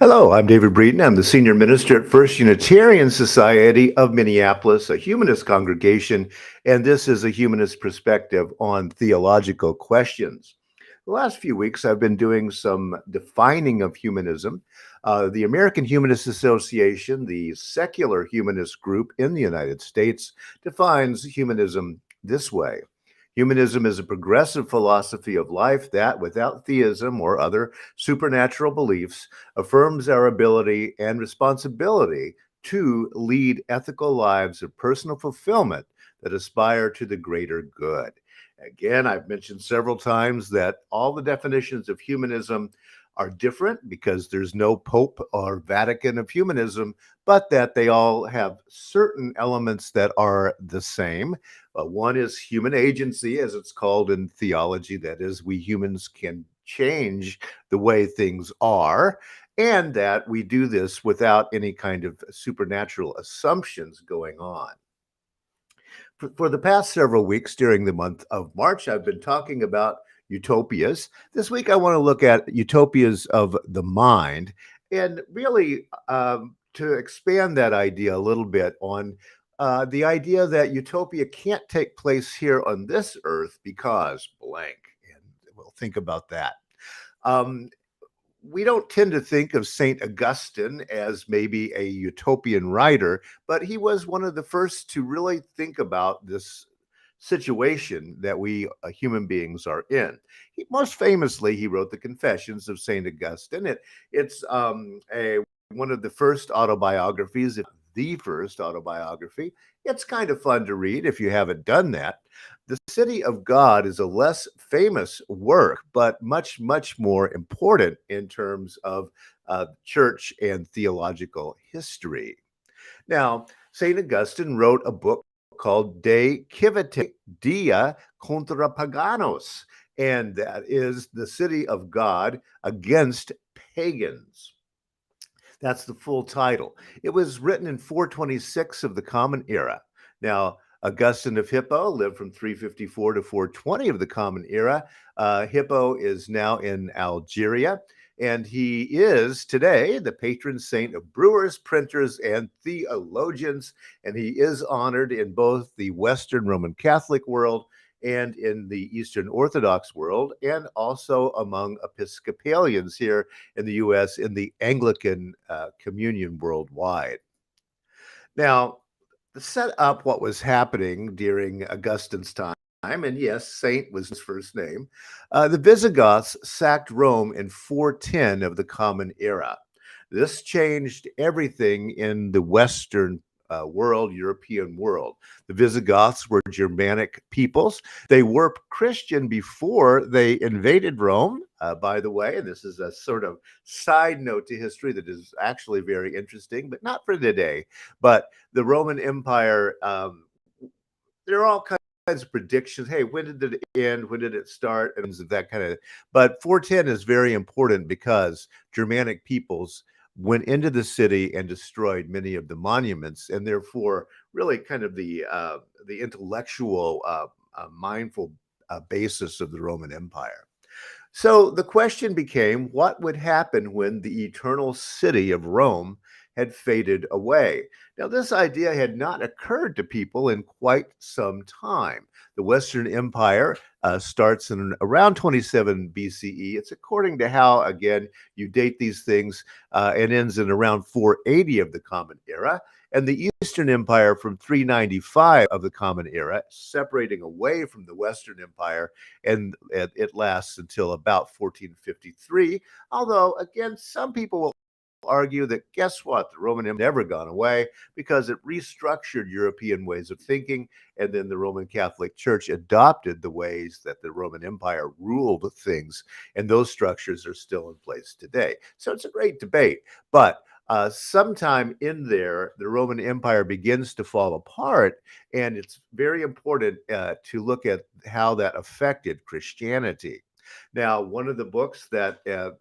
Hello, I'm David Breeden. I'm the senior minister at First Unitarian Society of Minneapolis, a humanist congregation, and this is a humanist perspective on theological questions. The last few weeks, I've been doing some defining of humanism. The American Humanist Association, the secular humanist group in the United States, defines humanism this way. Humanism is a progressive philosophy of life that, without theism or other supernatural beliefs, affirms our ability and responsibility to lead ethical lives of personal fulfillment that aspire to the greater good. Again, I've mentioned several times that all the definitions of humanism are different because there's no Pope or Vatican of humanism, but that they all have certain elements that are the same. One is human agency, as it's called in theology. That is, we humans can change the way things are, and that we do this without any kind of supernatural assumptions going on. For the past several weeks during the month of March, I've been talking about utopias. This week, I want to look at utopias of the mind and really to expand that idea a little bit on the idea that utopia can't take place here on this earth because blank. And we'll think about that. Um, we don't tend to think of St. Augustine as maybe a utopian writer, but he was one of the first to really think about this situation that we human beings are in. Most famously, he wrote the Confessions of St. Augustine. It's one of the first autobiographies, if the first autobiography. It's kind of fun to read if you haven't done that. The City of God is a less famous work, but much, much more important in terms of church and theological history. Now, St. Augustine wrote a book called De Civite Dia contra Paganos, and that is the city of God against pagans. That's the full title. It was written in 426 of the Common Era. Now, Augustine of Hippo lived from 354 to 420 of the Common Era. Hippo is now in Algeria, and he is today the patron saint of brewers, printers, and theologians. And he is honored in both the Western Roman Catholic world and in the Eastern Orthodox world, and also among Episcopalians here in the U.S. in the Anglican communion worldwide. Now, to set up what was happening during Augustine's time, and yes, Saint was his first name, the Visigoths sacked Rome in 410 of the Common Era. This changed everything in the Western world, European world. The Visigoths were Germanic peoples. They were Christian before they invaded Rome, by the way. And this is a sort of side note to history that is actually very interesting, but not for today. But the Roman Empire, there are all kinds of predictions. Hey, when did it end? When did it start? And that kind of. But 410 is very important because Germanic peoples went into the city and destroyed many of the monuments, and therefore, really, kind of the intellectual, mindful basis of the Roman Empire. So the question became, what would happen when the eternal city of Rome had faded away? Now, this idea had not occurred to people in quite some time. The Western Empire starts in around 27 BCE. It's according to how, again, you date these things, and ends in around 480 of the Common Era. And the Eastern Empire from 395 of the Common Era, separating away from the Western Empire, and it lasts until about 1453. Although, again, some people will argue that guess what? The Roman Empire never gone away because it restructured European ways of thinking, and then the Roman Catholic Church adopted the ways that the Roman Empire ruled things, and those structures are still in place today. So it's a great debate, but sometime in there, the Roman Empire begins to fall apart, and it's very important to look at how that affected Christianity. Now, one of the books that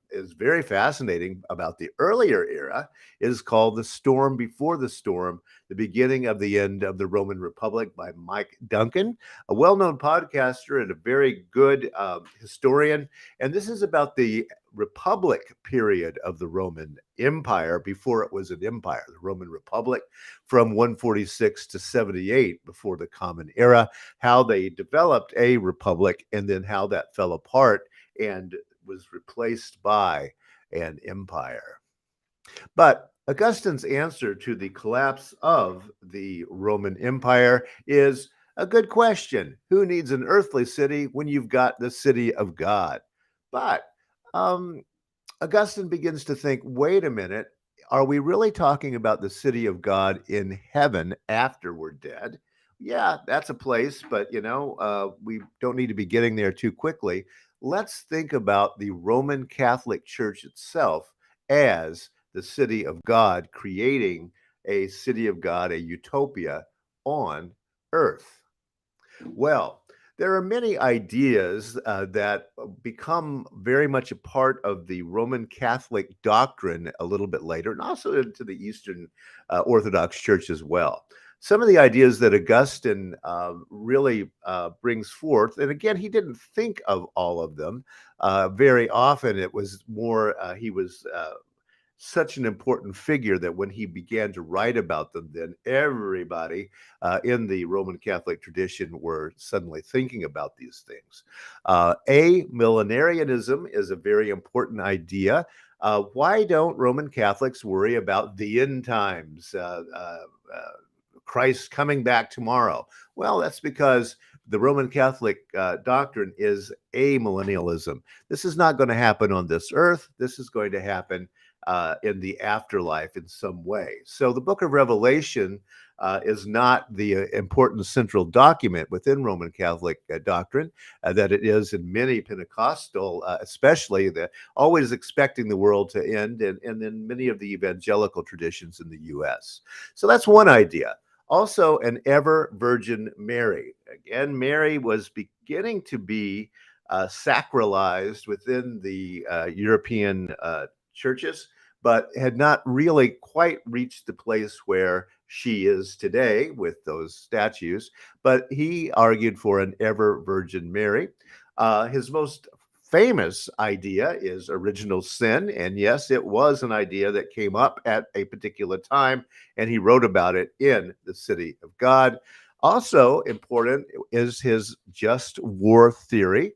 is very fascinating about the earlier era is called The Storm Before the Storm, The Beginning of the End of the Roman Republic by Mike Duncan, a well-known podcaster and a very good historian. And this is about the Republic period of the Roman Empire before it was an empire, the Roman Republic from 146 to 78 before the Common Era, how they developed a republic and then how that fell apart and was replaced by an empire. But Augustine's answer to the collapse of the Roman Empire is a good question. Who needs an earthly city when you've got the city of God? But um, Augustine begins to think, wait a minute, are we really talking about the city of God in heaven after we're dead? Yeah, that's a place, but we don't need to be getting there too quickly. Let's think about the Roman Catholic Church itself as the city of God, creating a city of God, a utopia on earth. Well, there are many ideas that become very much a part of the Roman Catholic doctrine a little bit later, and also into the Eastern Orthodox Church as well. Some of the ideas that Augustine really brings forth, and again, he didn't think of all of them. Very often, it was more, he was such an important figure that when he began to write about them, then everybody in the Roman Catholic tradition were suddenly thinking about these things. Amillenarianism is a very important idea. Why don't Roman Catholics worry about the end times? Christ coming back tomorrow. Well, that's because the Roman Catholic doctrine is amillennialism. This is not going to happen on this earth. This is going to happen in the afterlife in some way. So the book of Revelation is not the important central document within Roman Catholic doctrine that it is in many Pentecostal, especially the always expecting the world to end, and then many of the evangelical traditions in the U.S. So that's one idea. Also, an ever Virgin Mary. Again, Mary was beginning to be sacralized within the European churches, but had not really quite reached the place where she is today with those statues. But he argued for an ever Virgin Mary. His most famous idea is original sin. And yes, it was an idea that came up at a particular time, and he wrote about it in The City of God. Also important is his just war theory.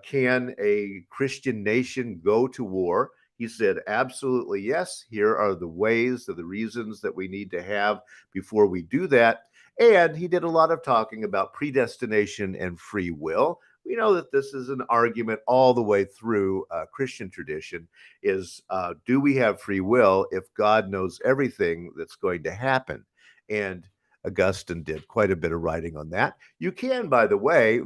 Can a Christian nation go to war? He said, absolutely yes. Here are the ways, the reasons that we need to have before we do that. And he did a lot of talking about predestination and free will. We know that this is an argument all the way through Christian tradition is do we have free will if God knows everything that's going to happen? And Augustine did quite a bit of writing on that. You can, by the way,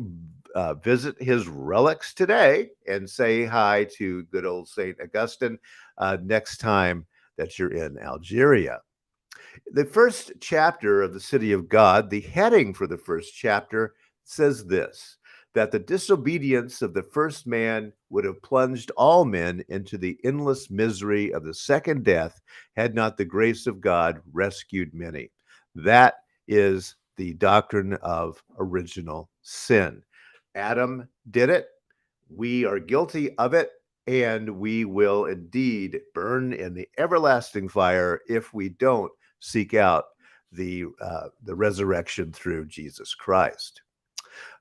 visit his relics today and say hi to good old St. Augustine next time that you're in Algeria. The first chapter of the City of God, the heading for the first chapter says this, that the disobedience of the first man would have plunged all men into the endless misery of the second death had not the grace of God rescued many. That is the doctrine of original sin. Adam did it. We are guilty of it, and we will indeed burn in the everlasting fire if we don't seek out the resurrection through Jesus Christ.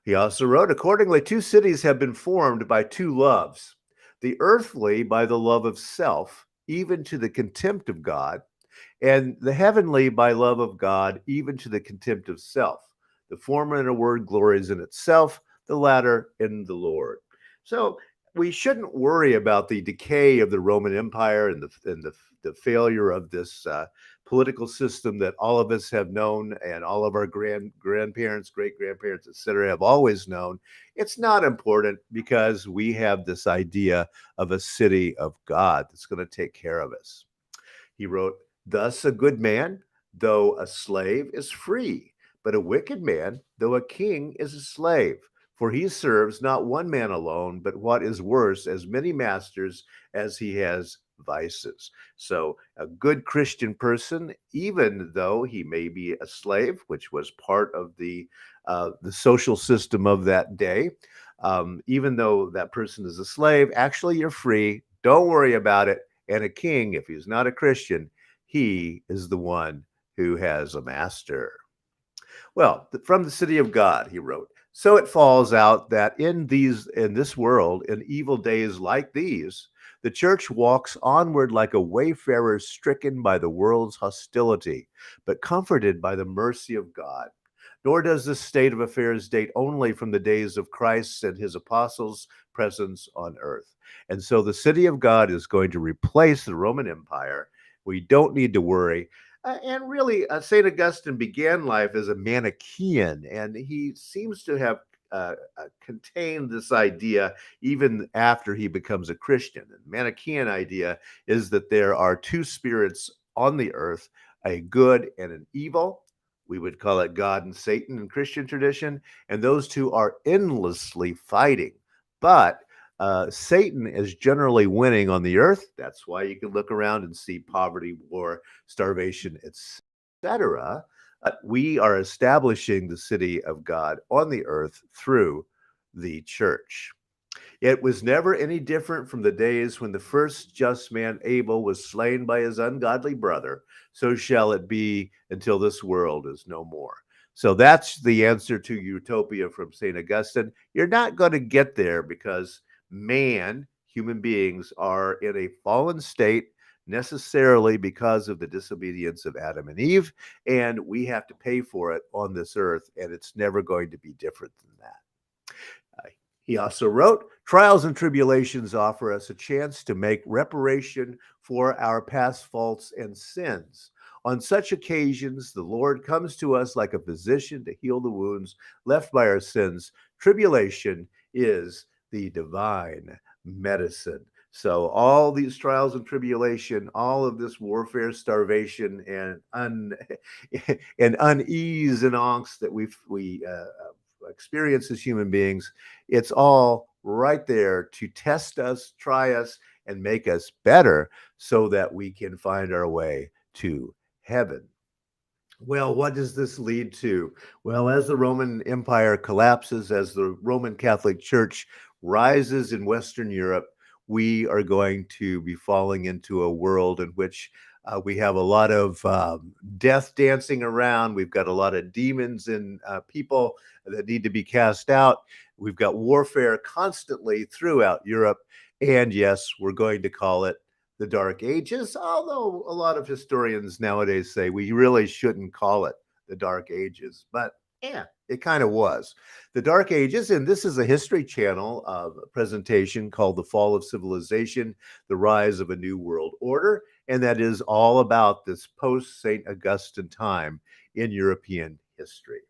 He also wrote, accordingly, two cities have been formed by two loves, the earthly by the love of self, even to the contempt of God, and the heavenly by love of God, even to the contempt of self. The former, in a word, glories in itself, the latter in the Lord. So we shouldn't worry about the decay of the Roman Empire and the failure of this political system that all of us have known and all of our grandparents, great-grandparents, etc., have always known. It's not important because we have this idea of a city of God that's going to take care of us. He wrote, thus a good man, though a slave, is free, but a wicked man, though a king, is a slave. For he serves not one man alone, but what is worse, as many masters as he has vices. So a good Christian person, even though he may be a slave, which was part of the social system of that day, Even though that person is a slave, actually you're free. Don't worry about it. And a king, if he's not a Christian, he is the one who has a master. Well, from the city of God, he wrote. So it falls out that in this world, in evil days like these, the church walks onward like a wayfarer stricken by the world's hostility, but comforted by the mercy of God. Nor does this state of affairs date only from the days of Christ and his apostles' presence on earth. And so the city of God is going to replace the Roman Empire. We don't need to worry. And really, St. Augustine began life as a Manichaean, and he seems to have contained this idea even after he becomes a Christian. And the Manichaean idea is that there are two spirits on the earth, a good and an evil. We would call it God and Satan in Christian tradition, and those two are endlessly fighting. But Satan is generally winning on the earth. That's why you can look around and see poverty, war, starvation, etc. We are establishing the city of God on the earth through the church. It was never any different from the days when the first just man Abel was slain by his ungodly brother. So shall it be until this world is no more. So that's the answer to Utopia from St. Augustine. You're not going to get there because human beings, are in a fallen state necessarily because of the disobedience of Adam and Eve, and we have to pay for it on this earth, and it's never going to be different than that. He also wrote, trials and tribulations offer us a chance to make reparation for our past faults and sins. On such occasions, the Lord comes to us like a physician to heal the wounds left by our sins. Tribulation is the divine medicine. So all these trials and tribulation, all of this warfare, starvation, and and unease and angst that we experience as human beings, it's all right there to test us, try us, and make us better so that we can find our way to heaven. Well, what does this lead to? Well, as the Roman Empire collapses, as the Roman Catholic Church rises in Western Europe, we are going to be falling into a world in which we have a lot of death dancing around. We've got a lot of demons and people that need to be cast out. We've got warfare constantly throughout Europe. And yes, we're going to call it the Dark Ages, although a lot of historians nowadays say we really shouldn't call it the Dark Ages. But yeah, it kind of was. The Dark Ages, and this is a History Channel presentation called The Fall of Civilization, The Rise of a New World Order, and that is all about this post-St. Augustine time in European history.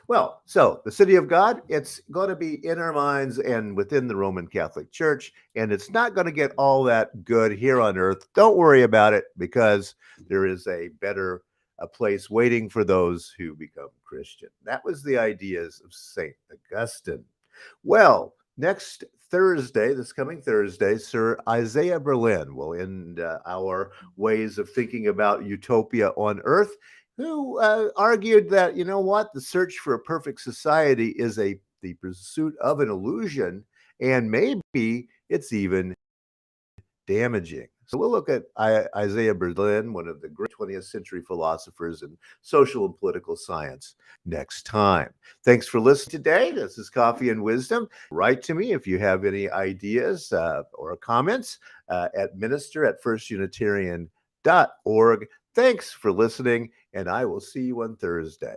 Well, so the city of God, it's going to be in our minds and within the Roman Catholic Church, and it's not going to get all that good here on earth. Don't worry about it because there is a better place waiting for those who become Christian. That was the ideas of St. Augustine. Well, next Thursday, this coming Thursday, Sir Isaiah Berlin will end our ways of thinking about utopia on earth, who argued that, you know what, the search for a perfect society is the pursuit of an illusion, and maybe it's even damaging. So we'll look at Isaiah Berlin, one of the great 20th century philosophers in social and political science, next time. Thanks for listening today. This is Coffee and Wisdom. Write to me if you have any ideas or comments at minister@firstunitarian.org. Thanks for listening, and I will see you on Thursday.